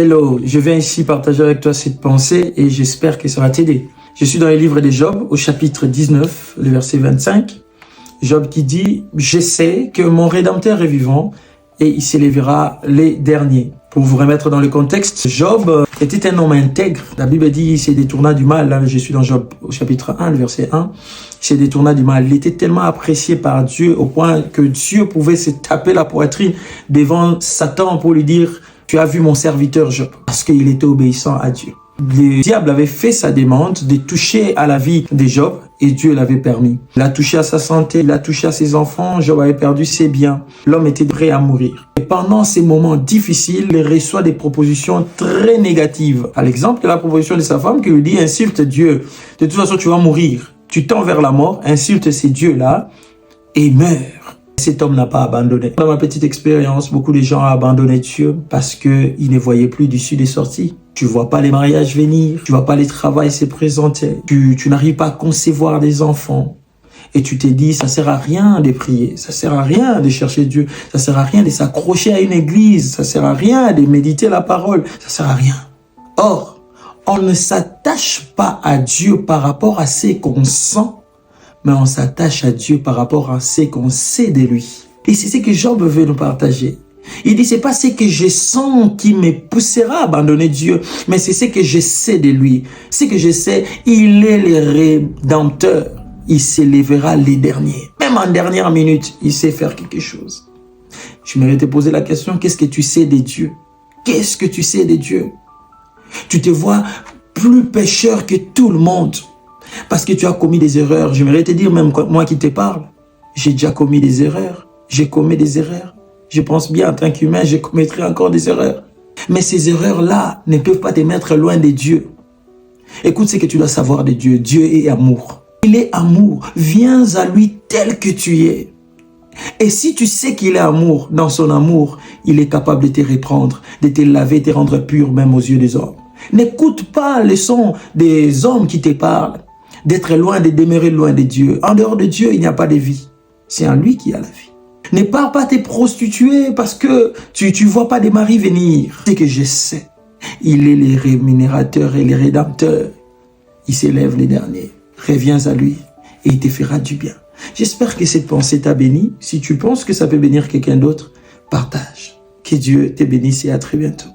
Hello, je viens ici partager avec toi cette pensée et j'espère qu'elle sera t'aider. Je suis dans le livre de Job au chapitre 19, le verset 25. Job qui dit « Je sais que mon Rédempteur est vivant et il s'élèvera les derniers ». Pour vous remettre dans le contexte, Job était un homme intègre. La Bible dit qu'il s'est détourna du mal. Là, je suis dans Job au chapitre 1, le verset 1. Il s'est détourna du mal. Il était tellement apprécié par Dieu au point que Dieu pouvait se taper la poitrine devant Satan pour lui dire « Tu as vu mon serviteur Job » parce qu'il était obéissant à Dieu. Le diable avait fait sa demande de toucher à la vie de Job et Dieu l'avait permis. Il a touché à sa santé, il a touché à ses enfants, Job avait perdu ses biens. L'homme était prêt à mourir. Et pendant ces moments difficiles, il reçoit des propositions très négatives. À l'exemple de la proposition de sa femme qui lui dit « Insulte Dieu, de toute façon tu vas mourir. Tu tends vers la mort, insulte ces dieux-là et meurs. » Cet homme n'a pas abandonné. Dans ma petite expérience, beaucoup de gens ont abandonné Dieu parce qu'ils ne voyaient plus d'issue des sorties. Tu ne vois pas les mariages venir, tu ne vois pas les travails se présenter, tu n'arrives pas à concevoir des enfants. Et tu te dis, ça ne sert à rien de prier, ça ne sert à rien de chercher Dieu, ça ne sert à rien de s'accrocher à une église, ça ne sert à rien de méditer la parole, ça ne sert à rien. Or, on ne s'attache pas à Dieu par rapport à ce qu'on sent, mais on s'attache à Dieu par rapport à ce qu'on sait de lui. Et c'est ce que Job veut nous partager. Il dit, c'est pas ce que je sens qui me poussera à abandonner Dieu, mais c'est ce que je sais de lui. Ce que je sais, il est le Rédempteur. Il s'élèvera les derniers. Même en dernière minute, il sait faire quelque chose. Je m'aurais te poser la question, qu'est-ce que tu sais de Dieu? Qu'est-ce que tu sais de Dieu? Tu te vois plus pécheur que tout le monde parce que tu as commis des erreurs. Je m'aurais te dire, même moi qui te parle, j'ai déjà commis des erreurs. J'ai commis des erreurs. Je pense bien en tant qu'humain, je commettrai encore des erreurs. Mais ces erreurs-là ne peuvent pas te mettre loin de Dieu. Écoute ce que tu dois savoir de Dieu. Dieu est amour. Il est amour. Viens à lui tel que tu es. Et si tu sais qu'il est amour, dans son amour, il est capable de te reprendre, de te laver, de te rendre pur même aux yeux des hommes. N'écoute pas le son des hommes qui te parlent, d'être loin, de demeurer loin de Dieu. En dehors de Dieu, il n'y a pas de vie. C'est en lui qu'il y a la vie. Ne pars pas te prostituer parce que tu vois pas des maris venir. C'est que je sais, il est le rémunérateur et le rédempteur. Il s'élève les derniers. Reviens à lui et il te fera du bien. J'espère que cette pensée t'a béni. Si tu penses que ça peut bénir quelqu'un d'autre, partage. Que Dieu te bénisse et à très bientôt.